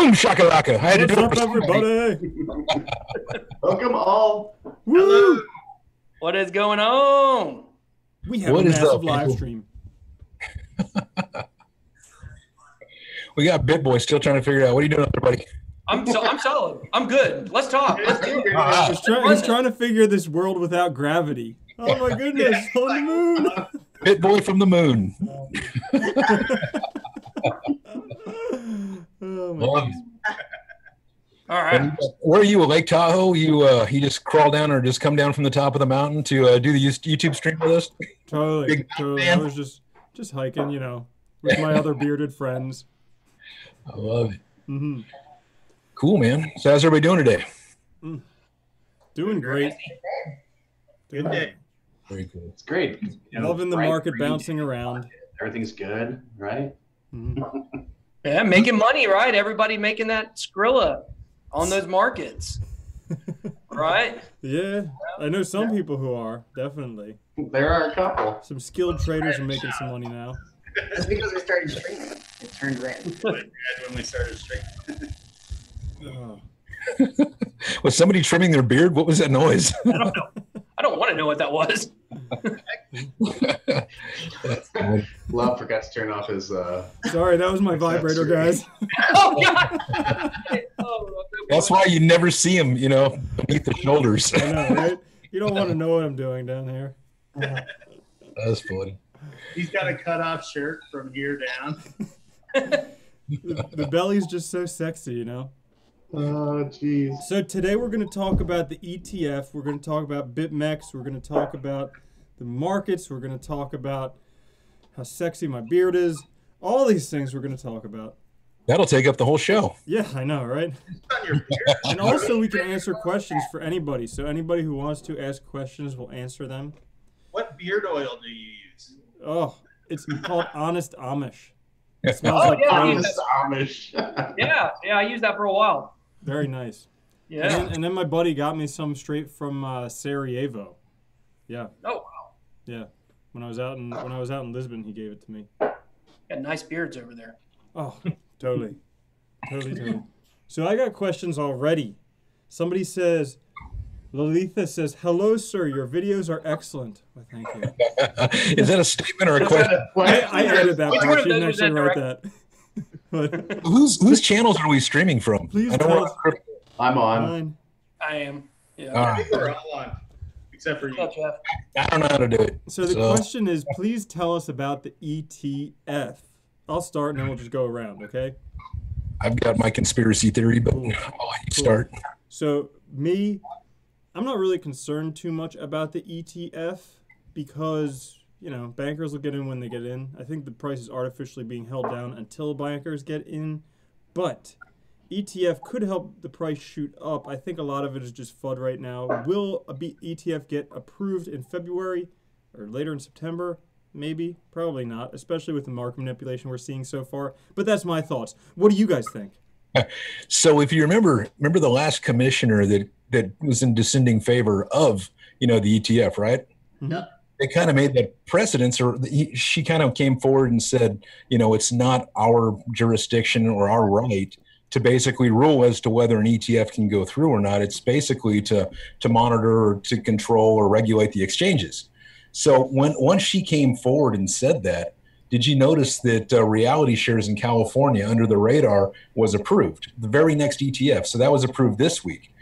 Boom shakalaka. I had to do What's up, everybody? Welcome all. Woo! What is going on? We have What a is massive up, live people? stream. We got BitBoy still trying to figure out what are you doing, everybody. I'm solid. I'm good. Let's talk. Let's do it. He's trying to figure this world without gravity. Oh my goodness, on the moon. BitBoy from the moon. Oh my Love goodness. All right. Where are you, Lake Tahoe? You just crawl down or just come down from the top of the mountain to do the YouTube stream with us? Totally. Big Totally. fan. I was just hiking, you know, with my other bearded friends. I love it. Mm-hmm. Cool, man. So how's everybody doing today? Doing great. Good day. Very cool. It's great. You know, Loving the bright market green, bouncing around. Everything's good, right? Mhm. Yeah, making money, right? Everybody making that Skrilla on those markets, right? Yeah, I know some people who are, definitely. There are a couple. Some skilled traders are making some money now. That's because we started streaming. It turned red. When we started streaming. Oh. Was somebody trimming their beard? What was that noise? I don't know. I don't want to know what that was. Love forgot to turn off his. Sorry, that was my vibrator, guys. Oh God! Oh, That's why you never see him, beneath the shoulders. I know, right? You don't want to know what I'm doing down here. That's funny. He's got a cut-off shirt from here down. The belly's just so sexy, you know? Oh, jeez. So today we're going to talk about the ETF. We're going to talk about BitMEX. We're going to talk about the markets. We're going to talk about how sexy my beard is. All these things we're going to talk about. That'll take up the whole show. Yeah, I know, right? It's on your beard. And also we can answer questions for anybody. So anybody who wants to ask questions, we'll answer them. What beard oil do you use? Oh, it's called Honest Amish. It smells Oh, like yeah, cloves. Honest Amish. yeah, I used that for a while. Very nice. Yeah. And then my buddy got me some straight from Sarajevo. Yeah, Oh wow. yeah. When I was out in Lisbon, he gave it to me. Got nice beards over there. Oh, totally. Totally. So I got questions already. Somebody says, Lalitha says, "Hello, sir. Your videos are excellent." Well, thank you. Is that a statement or a question? I added that. Which But one I of didn't those was actually that write that. But Whose channels are we streaming from? Please I know tell we're us. I'm on. fine. I am. Yeah. All I right. think we're all on, except for you. Yeah, Jeff. I don't know how to do it. So the question is, please tell us about the ETF. I'll start and then we'll just go around, okay? I've got my conspiracy theory, but I'll let you start. So I'm not really concerned too much about the ETF because, bankers will get in when they get in. I think the price is artificially being held down until bankers get in. But ETF could help the price shoot up. I think a lot of it is just FUD right now. Will a ETF get approved in February or later in September? Maybe. Probably not, especially with the market manipulation we're seeing so far. But that's my thoughts. What do you guys think? So if you remember the last commissioner that was in descending favor of, the ETF, right? Mhm. They kind of made that precedence, or she kind of came forward and said, it's not our jurisdiction or our right to basically rule as to whether an ETF can go through or not. It's basically to monitor or to control or regulate the exchanges. So once she came forward and said that, did you notice that Reality Shares in California under the radar was approved, the very next ETF? So that was approved this week.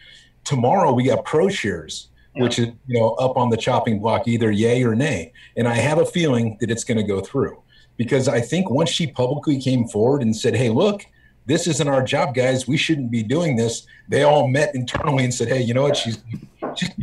Tomorrow we got Proshares, which is up on the chopping block, either yay or nay. And I have a feeling that it's going to go through, because I think once she publicly came forward and said, "Hey, look, this isn't our job, guys. We shouldn't be doing this," they all met internally and said, "Hey, you know what? She's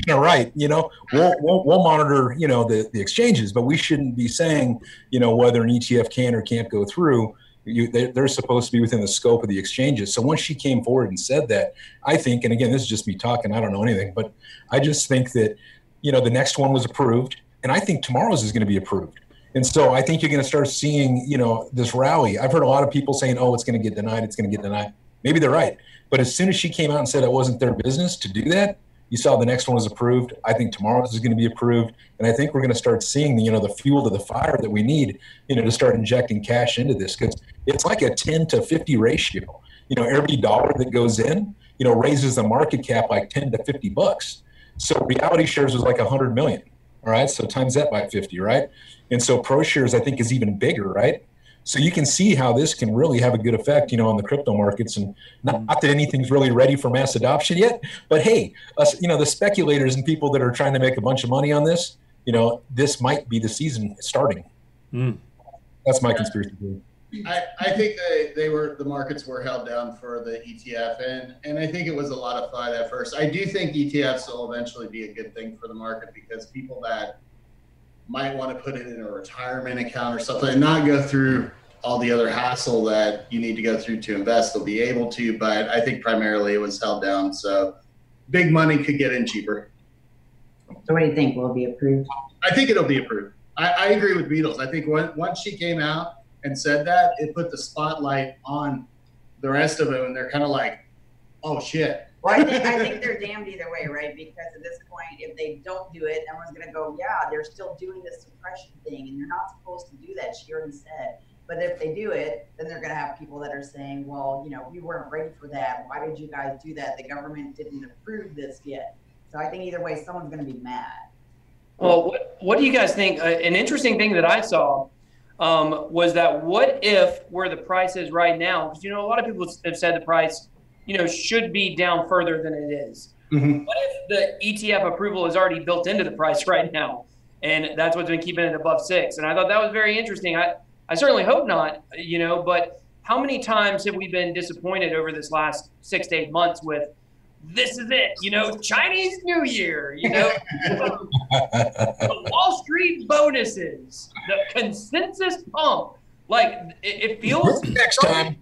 right. We'll monitor the exchanges, but we shouldn't be saying whether an ETF can or can't go through. They're supposed to be within the scope of the exchanges." So once she came forward and said that, I think, and again, this is just me talking, I don't know anything, but I just think that the next one was approved, and I think tomorrow's is going to be approved. And so I think you're going to start seeing, this rally. I've heard a lot of people saying, "Oh, it's going to get denied. It's going to get denied." Maybe they're right. But as soon as she came out and said it wasn't their business to do that, You saw the next one was approved. I think tomorrow this is going to be approved. And I think we're going to start seeing, the fuel to the fire that we need, to start injecting cash into this, because it's like a 10 to 50 ratio. Every dollar that goes in, raises the market cap like 10 to 50 bucks. So reality shares was like 100 million. All right. So times that by 50, right? And so Proshares, I think, is even bigger, right? So you can see how this can really have a good effect, on the crypto markets. And not that anything's really ready for mass adoption yet, but hey, us, the speculators and people that are trying to make a bunch of money on this, this might be the season starting. That's my conspiracy theory. I think the markets were held down for the ETF, and I think it was a lot of FUD at first. I do think ETFs will eventually be a good thing for the market, because people that might want to put it in a retirement account or something and not go through all the other hassle that you need to go through to invest, they'll be able to. But I think primarily it was held down, so big money could get in cheaper. So what do you think? Will it be approved? I think it'll be approved. I agree with Beatles. I think once she came out and said that, it put the spotlight on the rest of them, and they're kind of like, oh shit. Well, I think they're damned either way, right? Because at this point, if they don't do it, everyone's going to go, yeah, they're still doing this suppression thing, and you're not supposed to do that. She already said. But if they do it, then they're going to have people that are saying, well, we weren't ready for that. Why did you guys do that? The government didn't approve this yet. So I think either way, someone's going to be mad. Well, what do you guys think? An interesting thing that I saw was that what if where the price is right now, because, a lot of people have said the price, should be down further than it is. What if the ETF approval is already built into the price right now? And that's what's been keeping it above 6. And I thought that was very interesting. I certainly hope not, but how many times have we been disappointed over this last 6 to 8 months with, this is it, Chinese New Year, the Wall Street bonuses, the consensus pump. Like, it feels next time.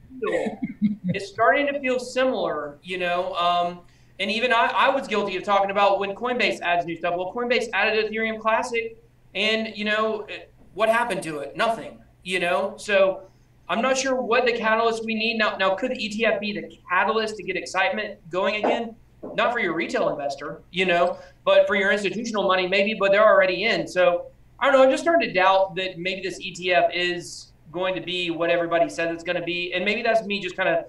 It's starting to feel similar, and even I was guilty of talking about when Coinbase adds new stuff. Well, Coinbase added Ethereum Classic, and, what happened to it? Nothing, So I'm not sure what the catalyst we need. Now, could the ETF be the catalyst to get excitement going again? Not for your retail investor, but for your institutional money, maybe, but they're already in. So I don't know. I'm just starting to doubt that maybe this ETF is going to be what everybody says it's going to be. And maybe that's me just kind of,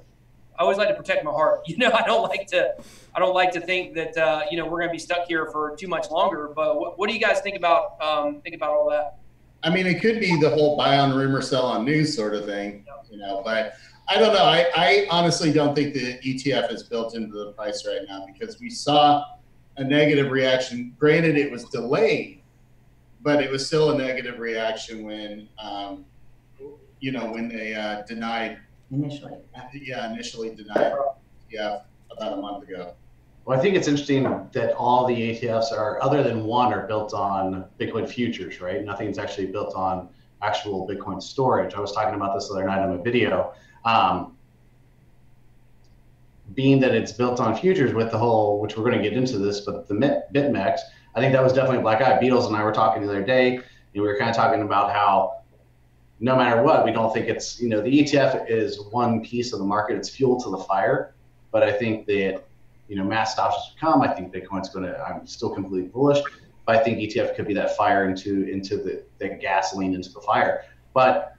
I always like to protect my heart. I don't like to think that, we're going to be stuck here for too much longer. But what do you guys think about all that? I mean, it could be the whole buy on rumor, sell on news sort of thing, but I don't know. I honestly don't think the ETF is built into the price right now, because we saw a negative reaction. Granted, it was delayed, but it was still a negative reaction when, when they denied. Initially. Yeah, initially denied. Yeah, about a month ago. Well, I think it's interesting that all the ETFs are, other than one, are built on Bitcoin futures, right? Nothing's actually built on actual Bitcoin storage. I was talking about this the other night on a video. Being that it's built on futures with the whole, which we're going to get into this, but the BitMEX, I think that was definitely a black eye. Beatles and I were talking the other day, and we were kind of talking about how no matter what, we don't think it's, the ETF is one piece of the market. It's fuel to the fire. But I think that, mass adoption should come. I think Bitcoin's going to, I'm still completely bullish, but I think ETF could be that fire into the gasoline into the fire. But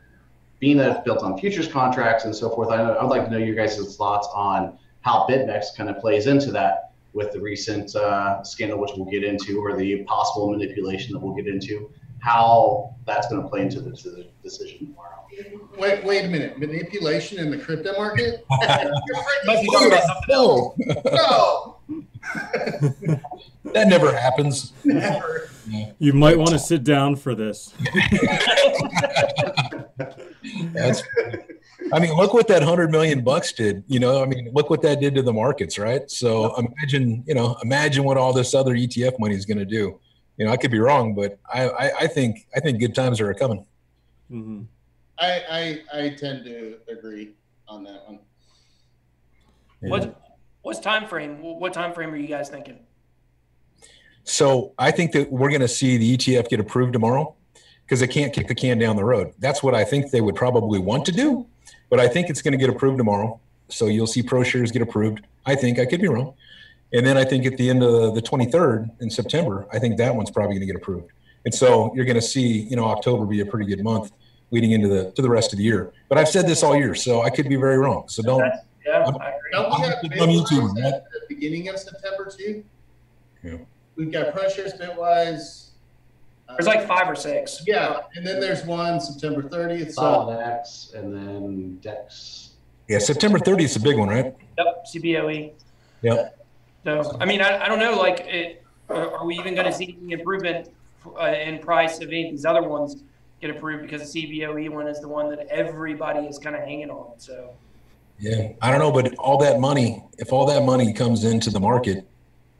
being that it's built on futures contracts and so forth, I'd like to know your guys' thoughts on how BitMEX kind of plays into that with the recent scandal, which we'll get into, or the possible manipulation that we'll get into, how that's going to play into the decision tomorrow. Wait a minute. Manipulation in the crypto market? No. That never happens. Never. You might want to sit down for this. I mean, look what that $100 million did. Look what that did to the markets, right? So imagine what all this other ETF money is going to do. I could be wrong, but I think good times are coming. Mm-hmm. I tend to agree on that one. Yeah. What's time frame? What time frame are you guys thinking? So I think that we're going to see the ETF get approved tomorrow, because they can't kick the can down the road. That's what I think they would probably want to do, but I think it's going to get approved tomorrow. So you'll see Proshares get approved. I think, I could be wrong. And then I think at the end of the 23rd in September, I think that one's probably going to get approved. And so you're going to see, October be a pretty good month leading into the rest of the year. But I've said this all year, so I could be very wrong. So don't. Yeah, Don't we have BitBoy at the beginning of September too? Yeah. We've got Proshares, Bitwise. There's like 5 or 6. Yeah, and then there's one September 30th. So Solid and then Dex. Yeah, September 30th is a big one, right? Yep, CBOE. Yep. So, I mean, I don't know, are we even going to see any improvement in price of any of these other ones get approved, because the CBOE one is the one that everybody is kind of hanging on. So, yeah, I don't know, but if all that money comes into the market,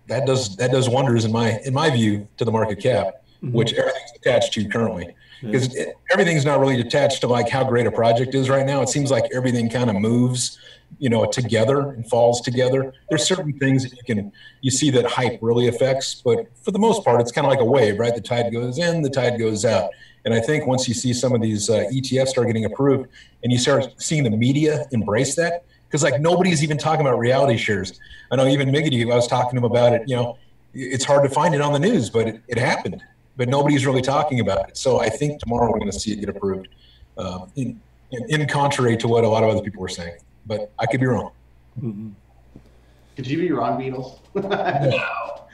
that does wonders in my view to the market cap, which everything's attached to currently, because everything's not really attached to like how great a project is right now. It seems like everything kind of moves, together and falls together. There's certain things that you see that hype really affects, but for the most part, it's kind of like a wave, right? The tide goes in, the tide goes out. And I think once you see some of these ETFs start getting approved and you start seeing the media embrace that, because like nobody's even talking about reality shares. I know even Miggity, I was talking to him about it, it's hard to find it on the news, but it happened. But nobody's really talking about it. So I think tomorrow we're going to see it get approved, in contrary to what a lot of other people were saying. But I could be wrong. Mm-hmm. Could you be wrong, Beatles? No.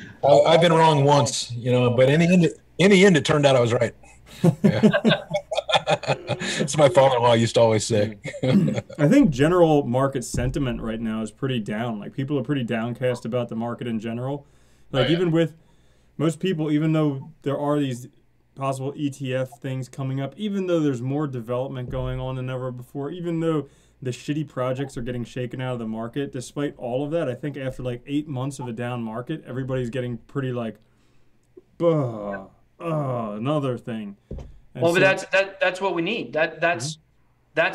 I've been wrong once, but in the end, it turned out I was right. That's my father-in-law used to always say. I think general market sentiment right now is pretty down. Like, people are pretty downcast about the market in general. Like, even with most people, even though there are these possible ETF things coming up, even though there's more development going on than ever before, even though the shitty projects are getting shaken out of the market, despite all of that, I think after like 8 months of a down market, everybody's getting pretty like, another thing. And well, but that's what we need. That's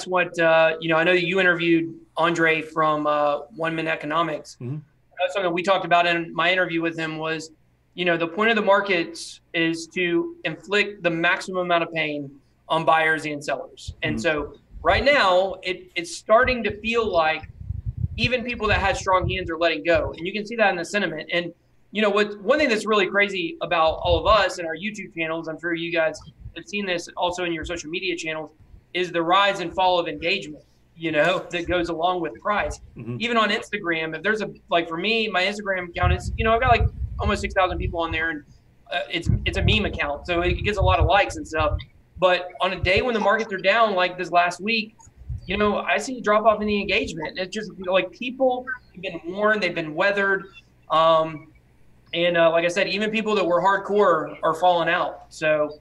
what I know you interviewed Andre from 1 Minute Economics. That's something we talked about in my interview with him was, the point of the markets is to inflict the maximum amount of pain on buyers and sellers. And so right now it's starting to feel like even people that had strong hands are letting go. And you can see that in the sentiment. And one thing that's really crazy about all of us and our YouTube channels, I'm sure you guys have seen this also in your social media channels, is the rise and fall of engagement, that goes along with price. Even on Instagram, if there's for me, my Instagram account is, I've got like almost 6,000 people on there, and it's a meme account. So it gets a lot of likes and stuff. But on a day when the markets are down, like this last week, I see a drop off in the engagement. It's just like people have been warned, they've been weathered. And like I said, even people that were hardcore are falling out. So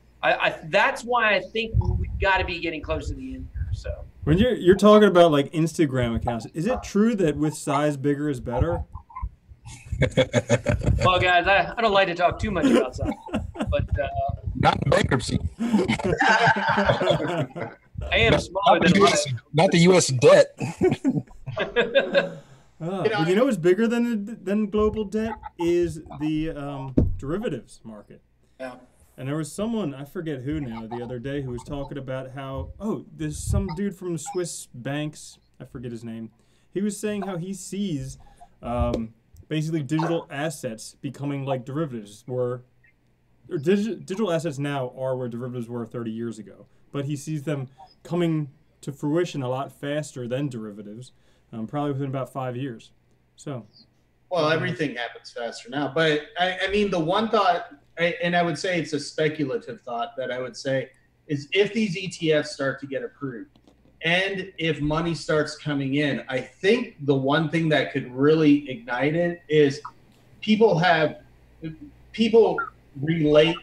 that's why I think we've got to be getting close to the end here. So when you're talking about like Instagram accounts, is it true that with size bigger is better? Well, guys, I don't like to talk too much about size, but not in bankruptcy. I am smaller not the U.S. debt. What's bigger than global debt is the derivatives market. Yeah. And there was someone, I forget who now, the other day who was talking about how, there's some dude from Swiss banks, I forget his name. He was saying how he sees basically digital assets becoming like derivatives were, or digital assets now are where derivatives were 30 years ago. But he sees them coming to fruition a lot faster than derivatives, probably within about 5 years. So, well, everything happens faster now. But I mean, the one thought, and I would say it's a speculative thought that I would say, is if these ETFs start to get approved and if money starts coming in, I think the one thing that could really ignite it is people relate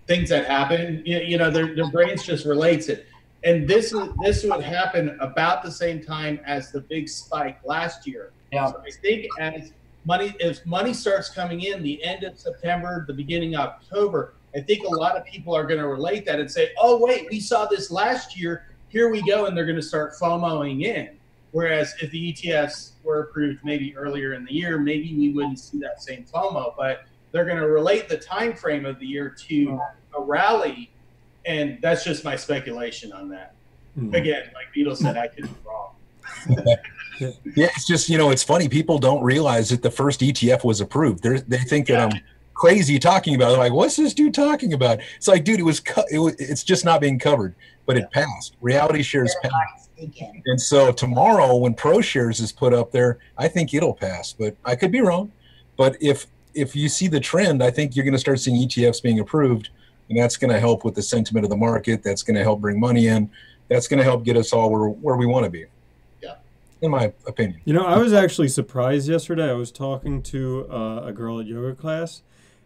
things that happen. Their brains just relates it. And this would happen about the same time as the big spike last year. Yeah. So I think if money starts coming in the end of September, the beginning of October, I think a lot of people are going to relate that and say, oh, wait, we saw this last year. Here we go. And they're going to start FOMOing in. Whereas if the ETFs were approved maybe earlier in the year, maybe we wouldn't see that same FOMO. But they're going to relate the time frame of the year to a rally. And that's just my speculation on that. Again, like Beatles said, I could be wrong. Yeah, it's just, it's funny. People don't realize that the first ETF was approved. They think that I'm crazy talking about it. They're like, what's this dude talking about? It's like, dude, it's just not being covered, but it passed. Reality shares passed. And so tomorrow when Proshares is put up there, I think it'll pass, but I could be wrong. But if you see the trend, I think you're going to start seeing ETFs being approved, and that's going to help with the sentiment of the market. That's going to help bring money in. That's going to help get us all where we want to be. In my opinion. I was actually surprised yesterday. I was talking to a girl at yoga class,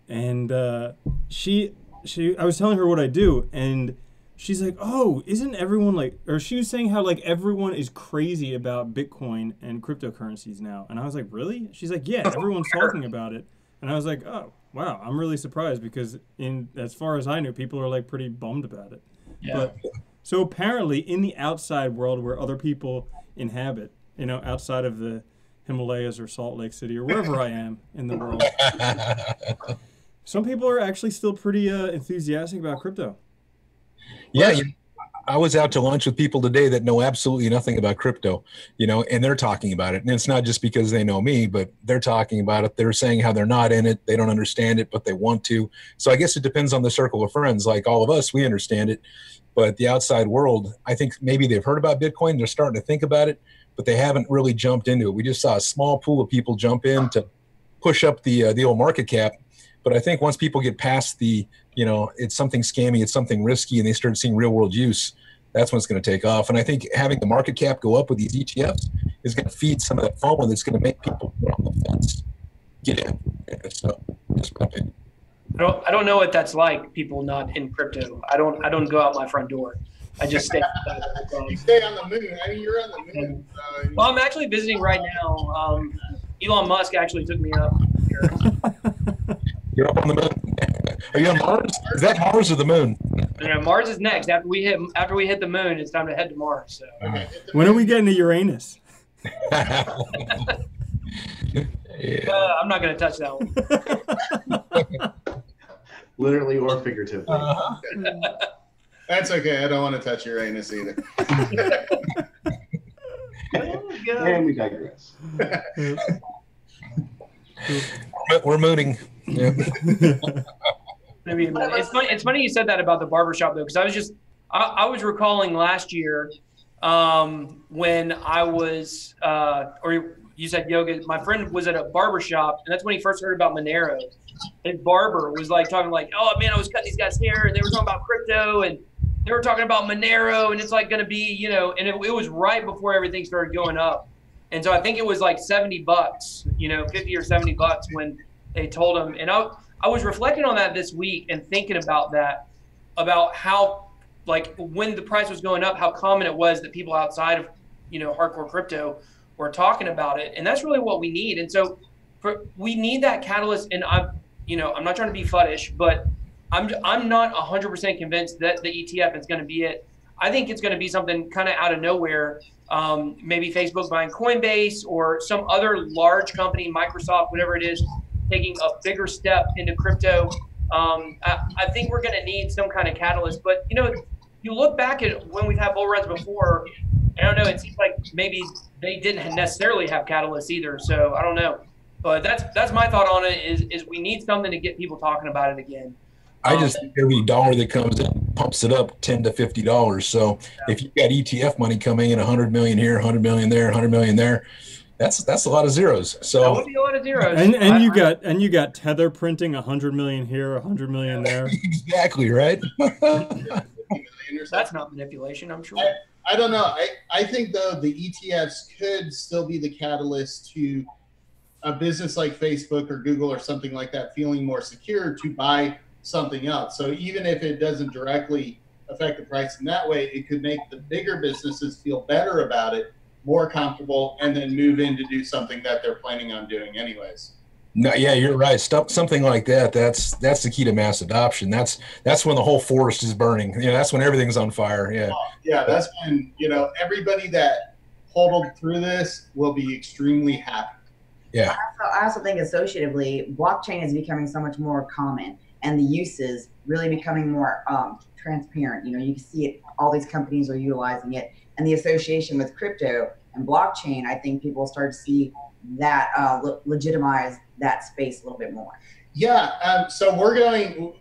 and I was telling her what I do, and she's like, oh, isn't everyone or she was saying how everyone is crazy about Bitcoin and cryptocurrencies now. And I was like, really? She's like, yeah, everyone's talking about it. And I was like, oh, wow, I'm really surprised because as far as I knew, people are pretty bummed about it. Yeah. But, so apparently in the outside world where other people inhabit, outside of the Himalayas or Salt Lake City or wherever I am in the world, some people are actually still pretty enthusiastic about crypto. Yeah, I was out to lunch with people today that know absolutely nothing about crypto, and they're talking about it. And it's not just because they know me, but they're talking about it. They're saying how they're not in it. They don't understand it, but they want to. So I guess it depends on the circle of friends. Like all of us, we understand it. But the outside world, I think maybe they've heard about Bitcoin. They're starting to think about it, but they haven't really jumped into it. We just saw a small pool of people jump in to push up the old market cap. But I think once people get past it's something scammy, it's something risky, and they start seeing real world use, that's when it's going to take off. And I think having the market cap go up with these ETFs is going to feed some of that FOMO that's going to make people on the fence get in. So, just my opinion. I don't know what that's like. People not in crypto. I don't go out my front door. I just stay. You stay on the moon. I mean, you're on the moon. Well, I'm actually visiting right now. Elon Musk actually took me up here. You're up on the moon. Are you on Mars? Is that Mars or the moon? No, Mars is next. After we hit the moon, it's time to head to Mars. So. Okay. When are we getting to Uranus? I'm not going to touch that one. Literally or figuratively. That's okay. I don't want to touch Uranus either. And we digress. We're mooning. Yeah. It's funny you said that about the barbershop though, because I was recalling last year when I was or you said yoga. My friend was at a barbershop, and that's when he first heard about Monero. His barber was talking oh man, I was cutting these guys' hair, and they were talking about crypto, and they were talking about Monero, and it's going to be and it was right before everything started going up. And so I think it was $70, $50 or $70 when they told him. And I was reflecting on that this week and thinking about that, about how, when the price was going up, how common it was that people outside of, hardcore crypto were talking about it. And that's really what we need. And so we need that catalyst. And I'm not trying to be fuddish, but I'm not 100% convinced that the ETF is going to be it. I think it's going to be something kind of out of nowhere. Maybe Facebook buying Coinbase or some other large company, Microsoft, whatever it is, taking a bigger step into crypto. I think we're going to need some kind of catalyst. But, you look back at when we've had bull runs before, I don't know, it seems like maybe they didn't necessarily have catalysts either. So I don't know. But that's my thought on it is we need something to get people talking about it again. I just think every dollar that comes in pumps it up $10 to $50. So if you've got ETF money coming in, 100 million here, 100 million there, 100 million there, that's a lot of zeros. So that would be a lot of zeros. And you got Tether printing 100 million here, 100 million there. Exactly right. That's not manipulation, I'm sure. I don't know. I think though the ETFs could still be the catalyst to a business like Facebook or Google or something like that feeling more secure to buy something else. So even if it doesn't directly affect the price in that way, it could make the bigger businesses feel better about it, more comfortable, and then move in to do something that they're planning on doing anyways. No, yeah, you're right. Something like that. That's the key to mass adoption. That's when the whole forest is burning. That's when everything's on fire. Yeah. Yeah, that's when everybody that hodled through this will be extremely happy. Yeah. I also think associatively, blockchain is becoming so much more common, and the uses really becoming more transparent. You can see it. All these companies are utilizing it, and the association with crypto and blockchain, I think people start to see that legitimize that space a little bit more. Yeah, so we're going,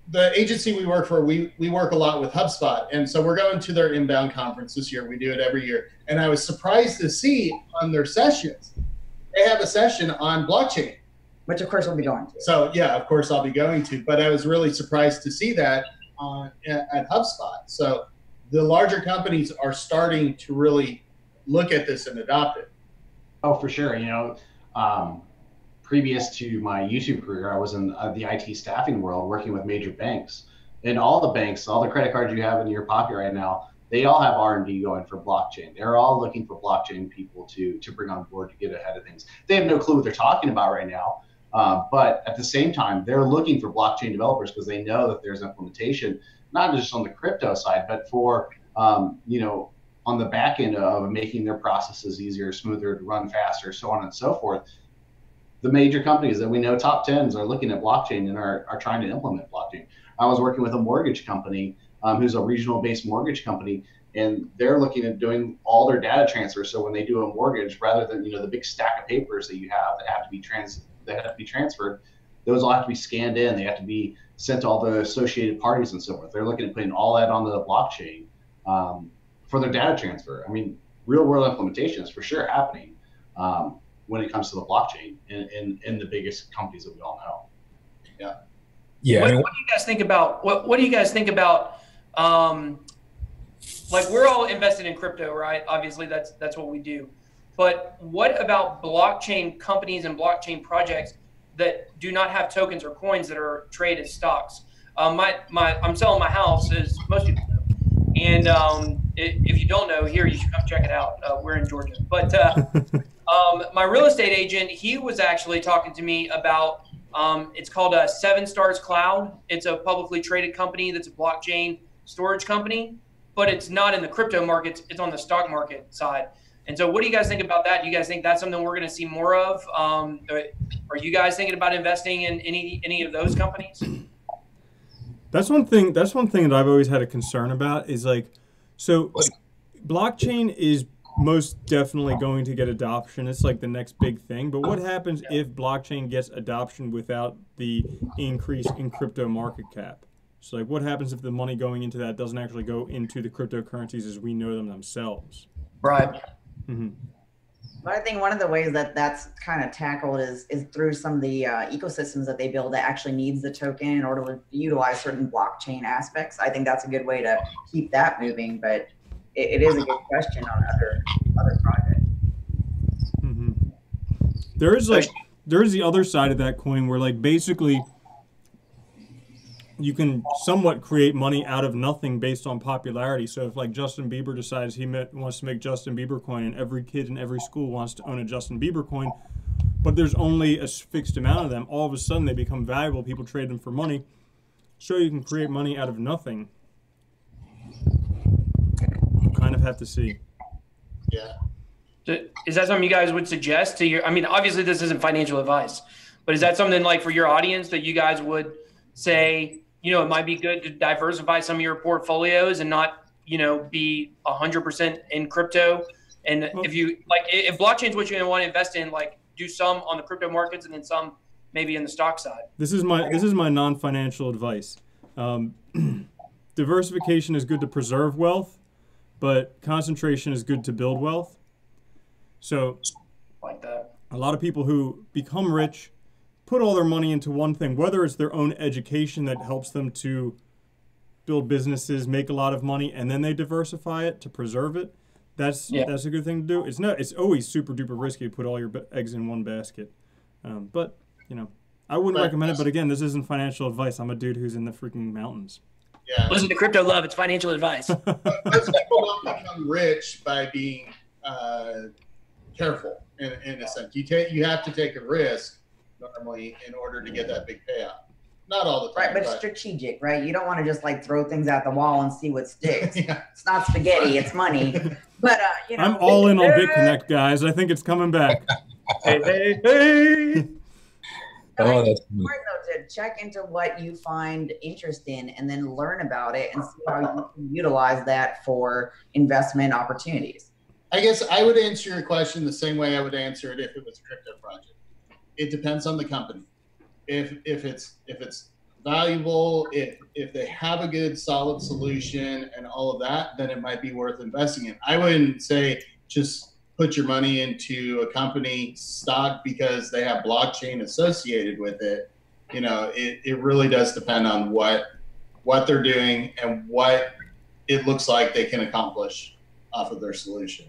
the agency we work for, we work a lot with HubSpot. And so we're going to their inbound conference this year. We do it every year. And I was surprised to see on their sessions, they have a session on blockchain. Which of course we'll be going to. So yeah, of course I'll be going to, but I was really surprised to see that at HubSpot. So the larger companies are starting to really look at this and adopt it. Oh, for sure. You know, previous to my YouTube career, I was in the IT staffing world working with major banks. And all the banks, all the credit cards you have in your pocket right now, they all have R&D going for blockchain. They're all looking for blockchain people to bring on board to get ahead of things. They have no clue what they're talking about right now. But at the same time, they're looking for blockchain developers because they know that there's implementation, not just on the crypto side, but for, you know, on the back end of making their processes easier, smoother, to run faster, so on and so forth. The major companies that we know, top 10s, are looking at blockchain and are trying to implement blockchain. I was working with a mortgage company who's a regional-based mortgage company, and they're looking at doing all their data transfers. So when they do a mortgage, rather than, you know, the big stack of papers that you have that have to be transferred, those all have to be scanned in. They have to be sent to all the associated parties and so forth. They're looking at putting all that on the blockchain for their data transfer. I mean, real-world implementation is for sure happening when it comes to the blockchain in the biggest companies that we all know. Yeah. Yeah. What do you guys think about what do you guys think about like, we're all invested in crypto, right? Obviously that's what we do. But what about blockchain companies and blockchain projects that do not have tokens or coins that are traded as stocks? I'm selling my house, as most people know. And if you don't know, here, you should come check it out. We're in Georgia. But my real estate agent, he was actually talking to me about, it's called a 7 Stars Cloud. It's a publicly traded company that's a blockchain storage company, but it's not in the crypto markets. It's on the stock market side. And so what do you guys think about that? Do you guys think that's something we're going to see more of? Are you guys thinking about investing in any of those companies? That's one thing that I've always had a concern about is, like, so blockchain is most definitely going to get adoption. It's like the next big thing. But what happens if blockchain gets adoption without the increase in crypto market cap? So, like, what happens if the money going into that doesn't actually go into the cryptocurrencies as we know them themselves? Right. Mm-hmm. But I think one of the ways that that's kind of tackled is through some of the ecosystems that they build that actually needs the token in order to utilize certain blockchain aspects. I think that's a good way to keep that moving, but it is a good question on other projects. Mm-hmm. There is the other side of that coin where, like, basically you can somewhat create money out of nothing based on popularity. So if, like, Justin Bieber decides he wants to make Justin Bieber coin, and every kid in every school wants to own a Justin Bieber coin, but there's only a fixed amount of them, all of a sudden they become valuable. People trade them for money. So you can create money out of nothing. You kind of have to see. Yeah. Is that something you guys would suggest to your, I mean, obviously this isn't financial advice, but is that something, like, for your audience that you guys would say, you know, it might be good to diversify some of your portfolios and not, you know, be 100% in crypto? And if you, like, if blockchain is what you're going to want to invest in, like, do some on the crypto markets and then some maybe in the stock side. This is my non-financial advice. Diversification is good to preserve wealth, but concentration is good to build wealth. So, Like that. a lot of people who become rich put all their money into one thing, whether it's their own education that helps them to build businesses, make a lot of money, and then they diversify it to preserve it. That's a good thing to do. It's always super duper risky to put all your eggs in one basket. But, you know, I wouldn't recommend it. But again, this isn't financial advice. I'm a dude who's in the freaking mountains. Yeah. Listen to Crypto Love. It's financial advice. Most people don't become rich by being careful in a sense. You have to take a risk normally in order to get that big payout. Not all the time. Right, but it's strategic, right? You don't want to just, like, throw things at the wall and see what sticks. Yeah. It's not spaghetti, it's money. But you know, I'm all in on BitConnect, guys. I think it's coming back. Hey. Oh, that's important, though, to check into what you find interest in and then learn about it and see how you can utilize that for investment opportunities. I guess I would answer your question the same way I would answer it if it was a crypto project. It depends on the company. If it's valuable, if they have a good solid solution and all of that, then it might be worth investing in. I wouldn't say just put your money into a company stock because they have blockchain associated with it. You know, it really does depend on what they're doing and what it looks like they can accomplish off of their solution.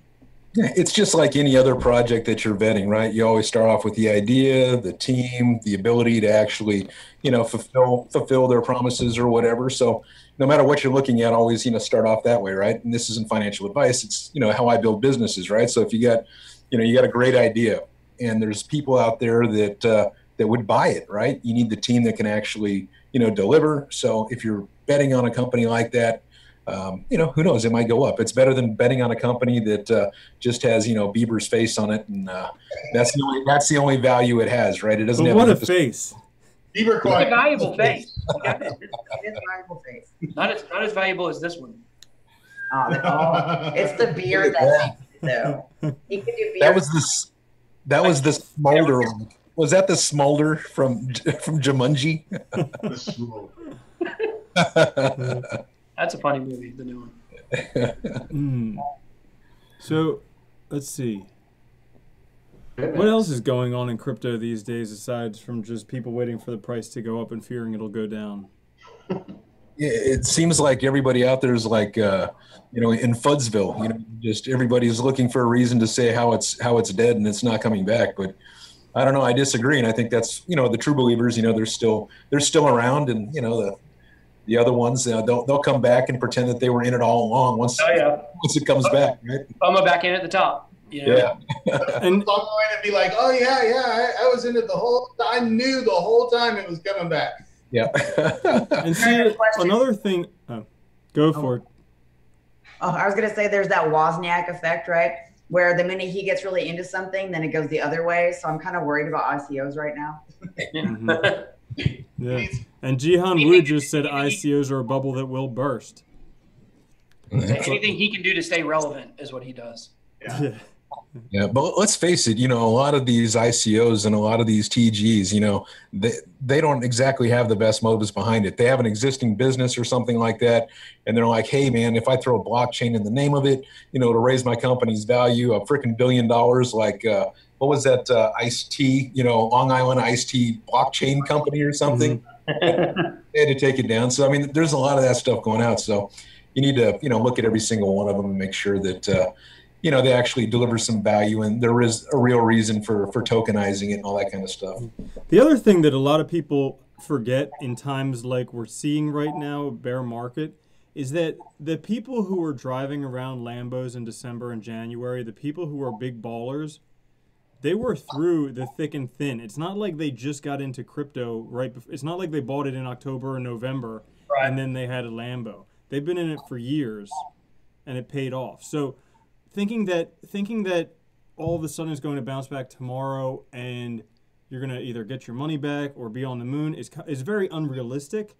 It's just like any other project that you're vetting, right? You always start off with the idea, the team, the ability to actually, you know, fulfill their promises or whatever. So no matter what you're looking at, always, you know, start off that way, right? And this isn't financial advice. It's, you know, how I build businesses, right? So if you got, you know, you got a great idea and there's people out there that would buy it, right? You need the team that can actually, you know, deliver. So if you're betting on a company like that, you know, who knows, it might go up. It's better than betting on a company that just has, you know, Bieber's face on it, and that's the only value it has, right? It doesn't have what a face. Bieber coin. It's a valuable face. It is a valuable face. Not as valuable as this one. Oh, it's the beard that makes it, though. He could do beard. That was the smolder one. Was that the smolder from Jumanji? That's a funny movie, the new one. So, let's see. What else is going on in crypto these days aside from just people waiting for the price to go up and fearing it'll go down? It seems like everybody out there is like, you know, in Fudsville. You know, just everybody's looking for a reason to say how it's dead and it's not coming back. But I don't know. I disagree, and I think that's, you know, the true believers. You know, they're still around, and you know the other ones, they'll come back and pretend that they were in it all along once it comes back, right? I'm back in at the top. You know? Yeah. And I'm going to be like, oh yeah, I was in it the whole. I knew the whole time it was coming back. Yeah. And see, another thing. Go for it. Oh, I was gonna say there's that Wozniak effect, right? Where the minute he gets really into something, then it goes the other way. So I'm kind of worried about ICOs right now. Yeah. And Jihan Wu just said ICOs are a bubble that will burst. Anything he can do to stay relevant is what he does. Yeah. Yeah, but let's face it, you know, a lot of these ICOs and a lot of these TGs, you know, they don't exactly have the best motives behind it. They have an existing business or something like that, and they're like, hey, man, if I throw a blockchain in the name of it, you know, to raise my company's value, a freaking $1 billion, like, what was that, Ice-T, you know, Long Island Ice-T blockchain company or something? They had to take it down. So, I mean, there's a lot of that stuff going out. So you need to, you know, look at every single one of them and make sure that, you know, they actually deliver some value and there is a real reason for tokenizing it and all that kind of stuff. The other thing that a lot of people forget in times like we're seeing right now, bear market, is that the people who are driving around Lambos in December and January, the people who are big ballers, they were through the thick and thin. It's not like they just got into crypto right before. It's not like they bought it in October or November and then they had a Lambo. They've been in it for years and it paid off. So thinking that all of a sudden it's going to bounce back tomorrow and you're going to either get your money back or be on the moon is very unrealistic.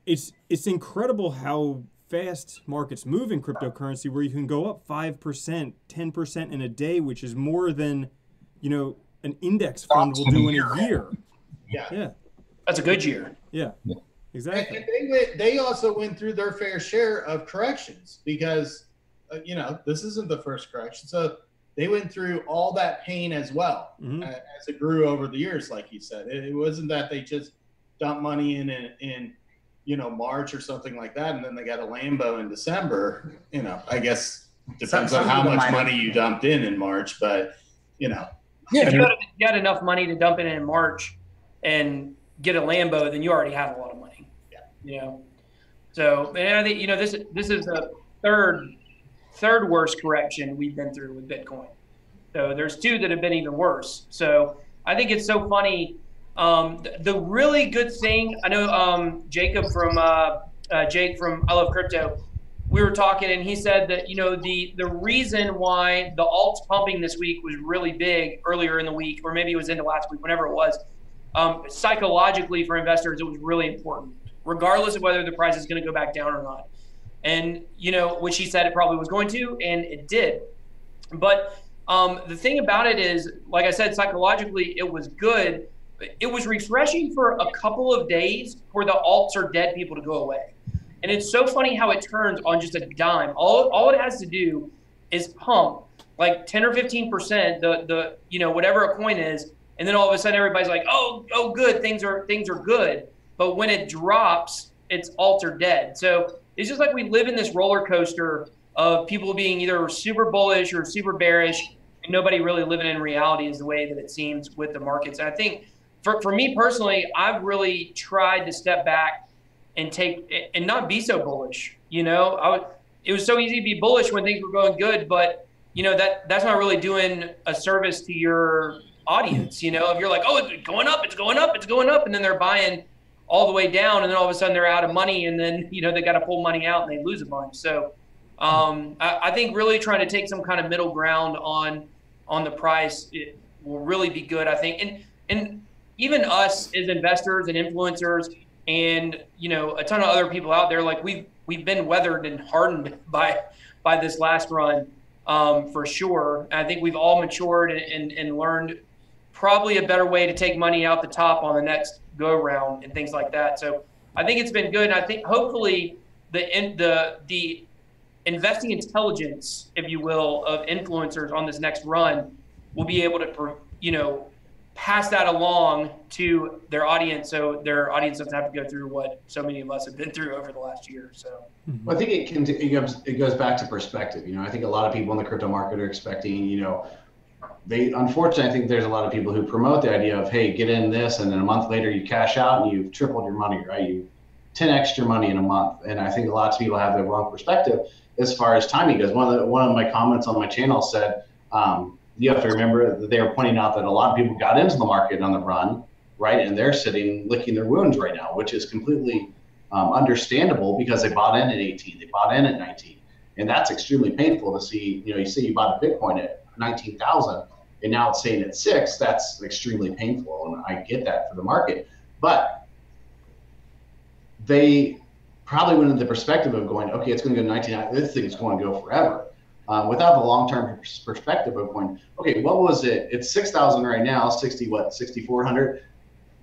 It's incredible how fast markets move in cryptocurrency, where you can go up 5%, 10% in a day, which is more than, you know, an index fund will do in a year. Yeah. That's a good year. Yeah. Exactly. And they also went through their fair share of corrections because you know, this isn't the first correction. So they went through all that pain as well as it grew over the years, like you said. It wasn't that they just dumped money in you know, March or something like that, and then they got a Lambo in December. You know, I guess depends on how much money you dumped in March, but you know. Yeah, if you got enough money to dump in March and get a Lambo, then you already have a lot of money. Yeah. You know. So, and I think, you know, this is the third worst correction we've been through with Bitcoin. So there's two that have been even worse. So I think it's so funny. The really good thing, I know Jake from I Love Crypto, we were talking and he said that, you know, the reason why the alts pumping this week was really big earlier in the week, or maybe it was into last week, whenever it was, psychologically for investors, it was really important, regardless of whether the price is going to go back down or not. And, you know, which he said it probably was going to, and it did. But the thing about it is, like I said, psychologically, it was good. It was refreshing for a couple of days for the alts or dead people to go away. And it's so funny how it turns on just a dime. All it has to do is pump like 10 or 15%, the whatever a coin is, and then all of a sudden everybody's like, oh good, things are good. But when it drops, it's alts are dead. So it's just like we live in this roller coaster of people being either super bullish or super bearish, and nobody really living in reality is the way that it seems with the markets. And I think for me personally, I've really tried to step back and not be so bullish. It was so easy to be bullish when things were going good, but that's not really doing a service to your audience. If you're like, oh, it's going up, it's going up, it's going up, and then they're buying all the way down, and then all of a sudden they're out of money, and then they got to pull money out and they lose a bunch. So I think really trying to take some kind of middle ground on the price, it will really be good, I think. And even us as investors and influencers and a ton of other people out there, like we've been weathered and hardened by this last run, for sure. I think we've all matured and learned probably a better way to take money out the top on the next go around and things like that. So I think it's been good. And I think hopefully the investing intelligence, if you will, of influencers on this next run will be able to, pass that along to their audience, so their audience doesn't have to go through what so many of us have been through over the last year. So I think it goes back to perspective. I think a lot of people in the crypto market are expecting, unfortunately, I think there's a lot of people who promote the idea of, hey, get in this, and then a month later you cash out and you've tripled your money, right? You 10x your money in a month. And I think lots of people have the wrong perspective as far as timing goes. One of my comments on my channel said, you have to remember that they were pointing out that a lot of people got into the market on the run, right? And they're sitting licking their wounds right now, which is completely understandable because they bought in at 18, they bought in at 19. And that's extremely painful to see. You say you bought a Bitcoin at 19,000 and now it's saying at 6, that's extremely painful. And I get that for the market. But they probably went into the perspective of going, okay, it's going to go to 19, this thing is going to go forever. Without the long-term perspective of going, okay, what was it? It's 6,000 right now, 6,400.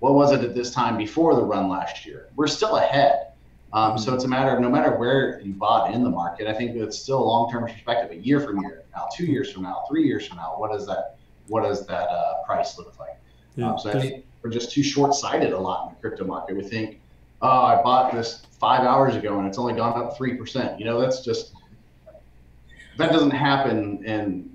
What was it at this time before the run last year? We're still ahead. So it's a matter of no matter where you bought in the market, I think it's still a long-term perspective, a year from here, now 2 years from now, 3 years from now, what does that price look like? Yeah, so I think we're just too short-sighted a lot in the crypto market. We think, oh, I bought this 5 hours ago and it's only gone up 3%. That's just, that doesn't happen in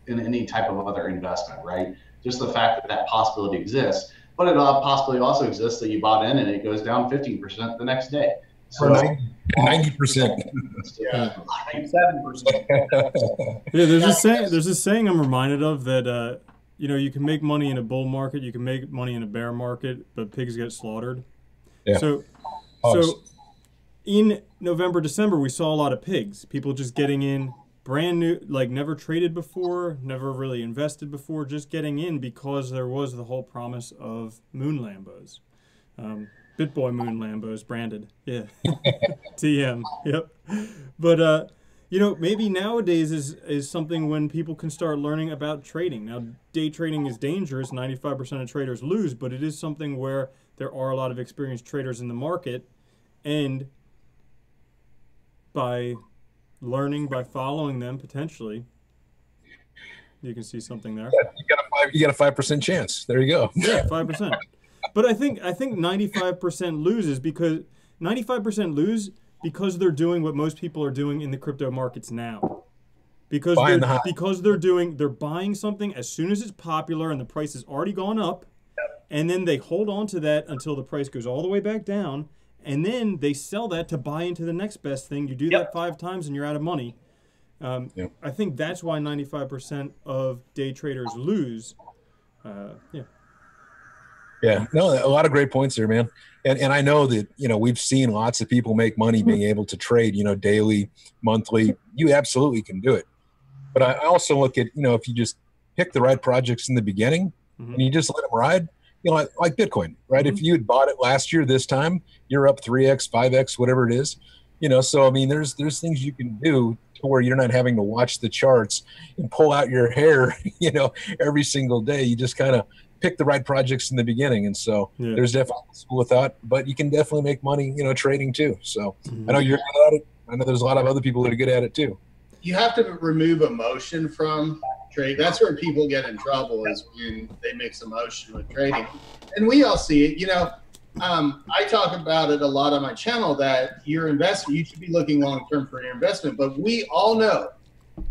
any type of other investment, right? Just the fact that possibility exists, but it possibly also exists that you bought in and it goes down 15% the next day. So 90%. Yeah. 97%. Yeah, there's this saying I'm reminded of that, you can make money in a bull market, you can make money in a bear market, but pigs get slaughtered. Yeah. So in November, December, we saw a lot of pigs, people just getting in, brand new, like never traded before, never really invested before, just getting in because there was the whole promise of moon Lambos. BitBoy moon Lambos branded. Yeah. TM. Yep. But, maybe nowadays is something when people can start learning about trading. Now, day trading is dangerous. 95% of traders lose, but it is something where there are a lot of experienced traders in the market, and by learning, by following them, potentially, you can see something there. You got a 5% chance. There you go. Yeah, 5%. But I think 95% loses because 95% lose because they're doing what most people are doing in the crypto markets now. Because they're buying something as soon as it's popular and the price has already gone up, and then they hold on to that until the price goes all the way back down. And then they sell that to buy into the next best thing. You do that 5 times and you're out of money. I think that's why 95% of day traders lose. Yeah, no, a lot of great points there, man. And I know that, we've seen lots of people make money being able to trade, daily, monthly. You absolutely can do it. But I also look at, if you just pick the right projects in the beginning and you just let them ride, like Bitcoin, right? If you had bought it last year, this time, you're up 3x, 5x, whatever it is. So, I mean, there's things you can do to where you're not having to watch the charts and pull out your hair, you know, every single day. You just kind of pick the right projects in the beginning. And so there's definitely school with that, but you can definitely make money, you know, trading too. So I know you're good at it. I know there's a lot of other people that are good at it too. You have to remove emotion from trade. That's where people get in trouble, is when they mix emotion with trading. And we all see it, you know. I talk about it a lot on my channel, that your investment, you should be looking long-term for your investment, but we all know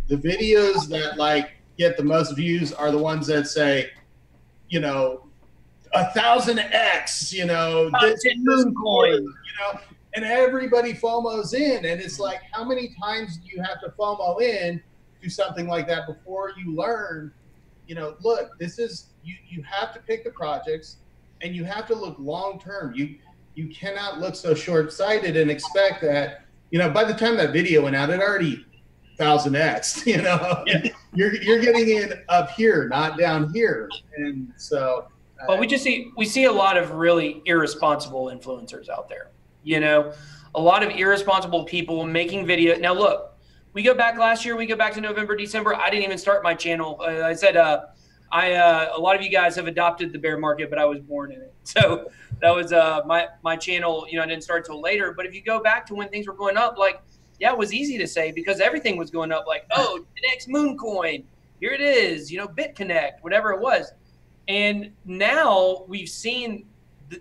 the videos that like get the most views are the ones that say, you know, 1,000x, you know, this moon coin, you know, and everybody FOMOs in, and it's like, how many times do you have to FOMO in to something like that before you learn, you know, look, this is, you have to pick the projects, and you have to look long term. You cannot look so short-sighted and expect that, you know, by the time that video went out, it already 1,000x, you know. You're getting in up here, not down here. And so well, we see a lot of really irresponsible influencers out there. You know, a lot of irresponsible people making video. Now look, we go back last year, we go back to November, December. I didn't even start my channel. I said a lot of you guys have adopted the bear market, but I was born in it. So that was my channel. You know, I didn't start till later. But if you go back to when things were going up, like, yeah, it was easy to say because everything was going up. Like, oh, the next moon coin, here it is. You know, BitConnect, whatever it was. And now we've seen the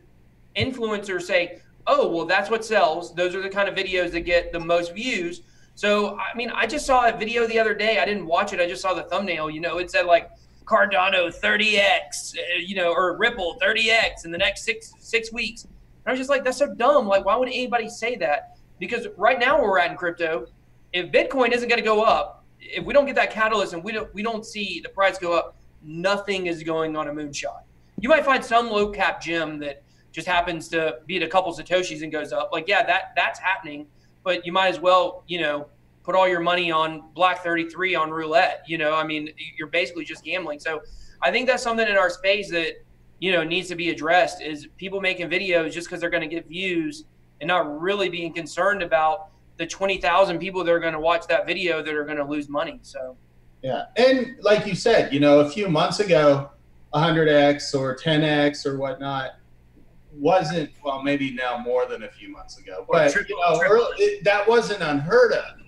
influencers say, oh, well, that's what sells. Those are the kind of videos that get the most views. So, I mean, I just saw a video the other day. I didn't watch it. I just saw the thumbnail. You know, it said like Cardano 30x, you know, or Ripple 30x in the next six weeks. And I was just like, that's so dumb. Like, why would anybody say that? Because right now where we're at in crypto, if Bitcoin isn't going to go up, if we don't get that catalyst and we don't see the price go up, nothing is going on a moonshot. You might find some low cap gem that just happens to beat a couple Satoshis and goes up. Like, yeah, that's happening, but you might as well, you know, put all your money on Black 33 on roulette. You know, I mean, you're basically just gambling. So I think that's something in our space that, you know, needs to be addressed, is people making videos just because they're going to get views and not really being concerned about the 20,000 people that are going to watch that video that are going to lose money. So, yeah. And like you said, you know, a few months ago, 100x or 10x or whatnot wasn't, well, maybe now more than a few months ago, but you know, that wasn't unheard of.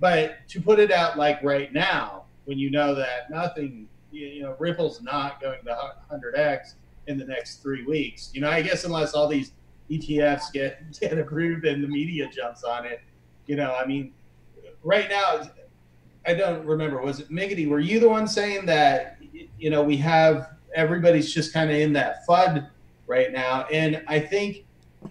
But to put it out like right now, when you know that nothing, you know, Ripple's not going to 100x in the next 3 weeks, you know, I guess unless all these ETFs get approved and the media jumps on it, you know, I mean, right now, I don't remember, was it Miggity? Were you the one saying that, you know, we have, everybody's just kind of in that FUD right now? And I think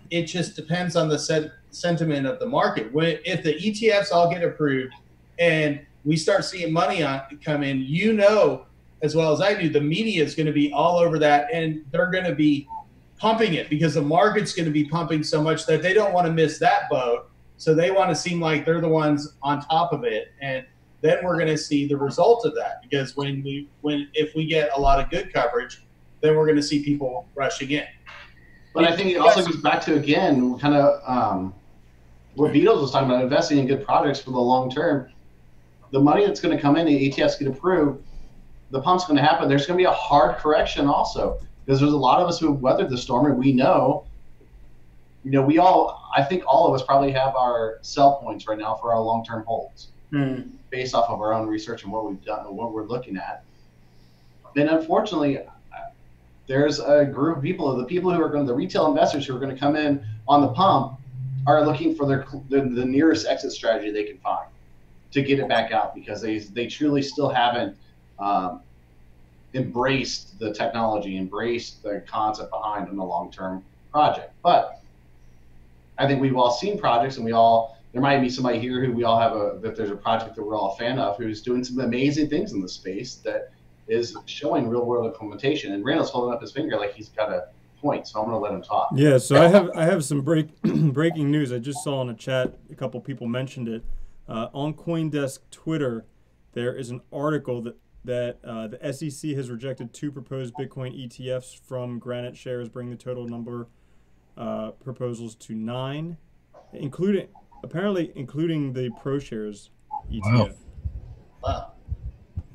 it just depends on the sentiment of the market. If the ETFs all get approved and we start seeing money come in, you know, as well as I do, the media is going to be all over that, and they're going to be pumping it because the market's going to be pumping so much that they don't want to miss that boat. So they want to seem like they're the ones on top of it. And then we're going to see the result of that, because if we get a lot of good coverage, then we're going to see people rushing in. But I think it also goes back to, again, kind of what Beatles was talking about, investing in good projects for the long term. The money that's going to come in, the ETFs get approved, the pump's going to happen. There's going to be a hard correction also, because there's a lot of us who have weathered the storm, and we know, you know, I think all of us probably have our sell points right now for our long-term holds based off of our own research and what we've done and what we're looking at. And unfortunately, there's a group of people, the people who are going to, the retail investors who are going to come in on the pump, are looking for the nearest exit strategy they can find to get it back out, because they truly still haven't embraced the technology, embraced the concept behind in the long-term project. But I think we've all seen projects, and there might be somebody here who we all have that there's a project that we're all a fan of who's doing some amazing things in the space that is showing real world implementation. And Randall's holding up his finger like he's got a point, so I'm going to let him talk. Yeah, so I have some breaking news. I just saw in a chat, a couple people mentioned it. On CoinDesk Twitter, there is an article that the SEC has rejected 2 proposed Bitcoin ETFs from Granite Shares, bringing the total number proposals to 9, including the Proshares ETF. Wow.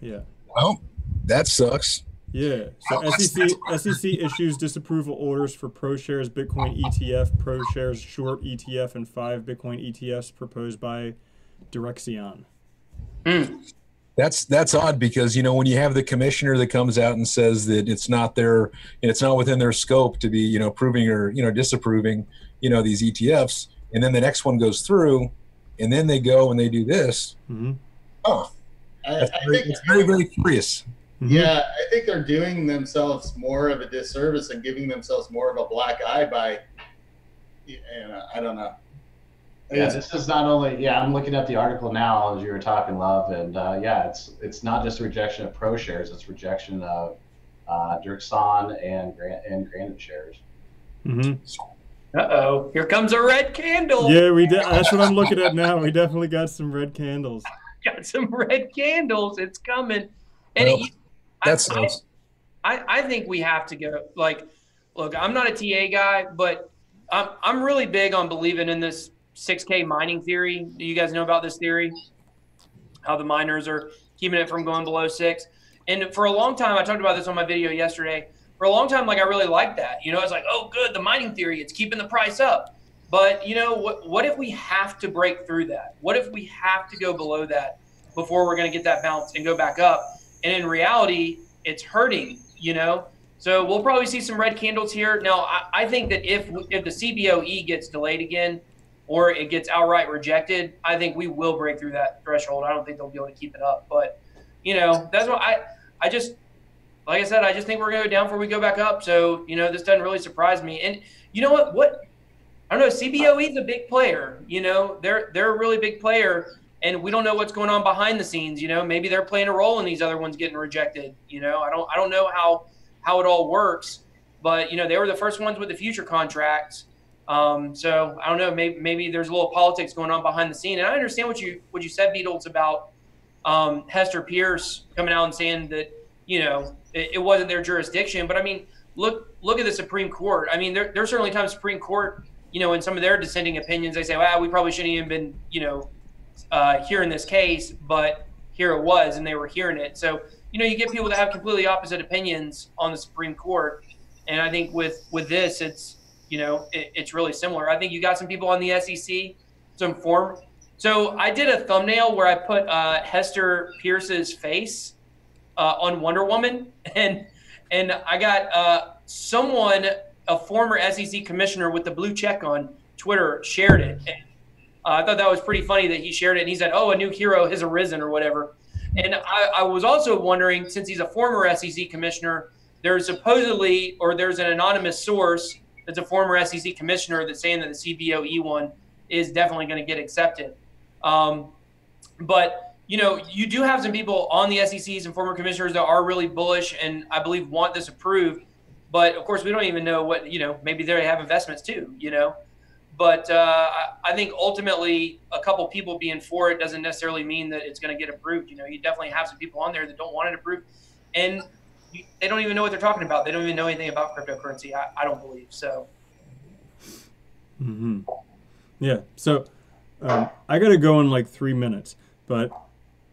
Yeah. Well, that sucks. Yeah. So SEC issues disapproval orders for Proshares Bitcoin ETF, Proshares short ETF, and 5 Bitcoin ETFs proposed by Direxion. That's odd because, you know, when you have the commissioner that comes out and says that it's not within their scope to be, you know, proving or, you know, disapproving, you know, these ETFs, and then the next one goes through, and then they go and they do this. Mm-hmm. Oh, I think it's very, very curious. Mm-hmm. Yeah, I think they're doing themselves more of a disservice and giving themselves more of a black eye by, you know, I don't know. Yeah, this is not only. Yeah, I'm looking at the article now as you were talking, Love, and yeah, it's not just a rejection of Proshares; it's rejection of Dirkson and Granite shares. Mm-hmm. Uh-oh, here comes a red candle. Yeah, we did. That's what I'm looking at now. We definitely got some red candles. Got some red candles. It's coming. And Well, that's nice. I think we have to go. Like, look, I'm not a TA guy, but I'm really big on believing in this 6K mining theory. Do you guys know about this theory? How the miners are keeping it from going below 6. And for a long time, I talked about this on my video yesterday. For a long time, like, I really liked that. You know, it's like, oh, good, the mining theory, it's keeping the price up. But, you know, what if we have to break through that? What if we have to go below that before we're going to get that bounce and go back up? And in reality, it's hurting, you know? So we'll probably see some red candles here. Now, I think that if the CBOE gets delayed again, or it gets outright rejected, I think we will break through that threshold. I don't think they'll be able to keep it up. But, you know, that's what I just, like I said, I just think we're going to go down before we go back up. So, you know, this doesn't really surprise me. And you know what, I don't know, CBOE is a big player. You know, they're a really big player, and we don't know what's going on behind the scenes. You know, maybe they're playing a role in these other ones getting rejected. You know, I don't know how it all works, but, you know, they were the first ones with the future contracts. So I don't know, maybe there's a little politics going on behind the scene. And I understand what you said, Beatles, about Hester Pierce coming out and saying that, you know, it wasn't their jurisdiction. But I mean, look at the Supreme Court. I mean, there's certainly times Supreme Court, you know, in some of their dissenting opinions, they say, well, we probably shouldn't even been, you know, hearing this case, but here it was, and they were hearing it. So, you know, you get people that have completely opposite opinions on the Supreme Court. And I think with this, it's, you know, it's really similar. I think you got some people on the SEC, So I did a thumbnail where I put Hester Pierce's face on Wonder Woman, and I got someone, a former SEC commissioner with the blue check on Twitter, shared it. And, I thought that was pretty funny that he shared it, and he said, "Oh, a new hero has arisen," or whatever. And I was also wondering, since he's a former SEC commissioner, there's an anonymous source that's a former SEC commissioner that's saying that the CBOE one is definitely going to get accepted. But, you know, you do have some people on the SECs and former commissioners that are really bullish and I believe want this approved. But, of course, we don't even know what, you know, maybe they have investments too, you know. But I think ultimately a couple people being for it doesn't necessarily mean that it's going to get approved. You know, you definitely have some people on there that don't want it approved. And they don't even know what they're talking about. They don't even know anything about cryptocurrency. I don't believe so. Mm-hmm. Yeah. So I got to go in like 3 minutes, but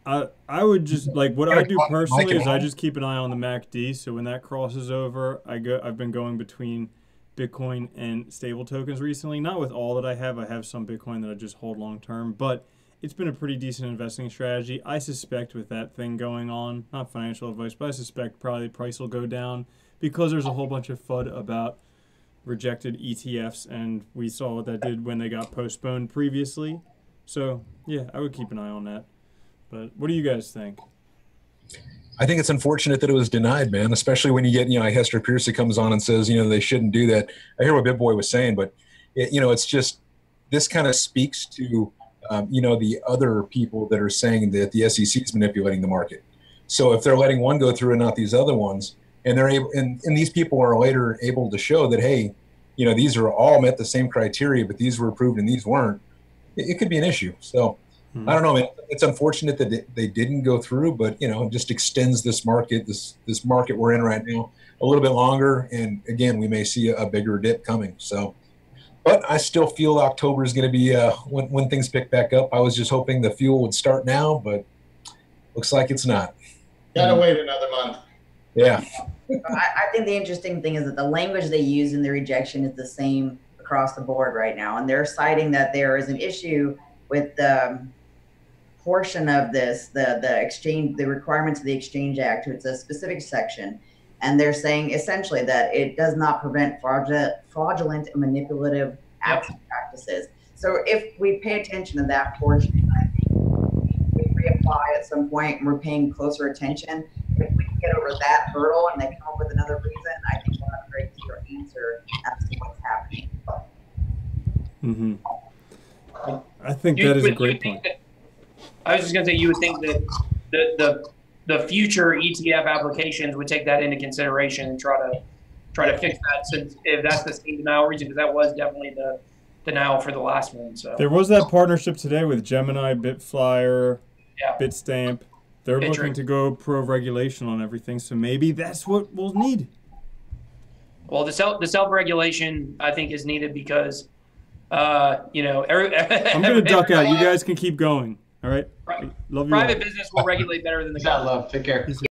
I would just like what I do personally is I just keep an eye on the MACD. So when that crosses over, I've been going between Bitcoin and stable tokens recently. Not with all that I have. I have some Bitcoin that I just hold long term, but it's been a pretty decent investing strategy. I suspect with that thing going on, not financial advice, but I suspect probably the price will go down because there's a whole bunch of FUD about rejected ETFs, and we saw what that did when they got postponed previously. So, yeah, I would keep an eye on that. But what do you guys think? I think it's unfortunate that it was denied, man, especially when you get, you know, Hester Pierce that comes on and says, you know, they shouldn't do that. I hear what BitBoy was saying, but, you know, it's just this kind of speaks to you know, the other people that are saying that the SEC is manipulating the market. So if they're letting one go through and not these other ones, and they're able, and these people are later able to show that, hey, you know, these are all met the same criteria, but these were approved and these weren't, it could be an issue. So I don't know, man. It's unfortunate that they didn't go through, but, you know, it just extends this market, this market we're in right now a little bit longer. And again, we may see a bigger dip coming. So But I still feel October is going to be when things pick back up. I was just hoping the fuel would start now, but looks like it's not. Gotta wait another month. Yeah. I think the interesting thing is that the language they use in the rejection is the same across the board right now. And they're citing that there is an issue with the portion of this, the requirements of the Exchange Act. It's a specific section. And they're saying essentially that it does not prevent fraudulent and manipulative acts and practices. So if we pay attention to that portion, I think we reapply at some point and we're paying closer attention. If we can get over that hurdle and they come up with another reason, I think we'll have a very clear answer as to what's happening. Mm-hmm. I think that is a great point. I was just going to say, you would think that the future ETF applications would take that into consideration and try to fix that, since if that's the same denial reason, because that was definitely the denial for the last one. So there was that partnership today with Gemini, Bitflyer, yeah. Bitstamp. They're looking to go pro-regulation on everything, so maybe that's what we'll need. Well, the self-regulation, I think, is needed because, you know, I'm going to duck out. You guys can keep going. All right? Right. Love you. Private business will regulate better than the government. Love. Take care.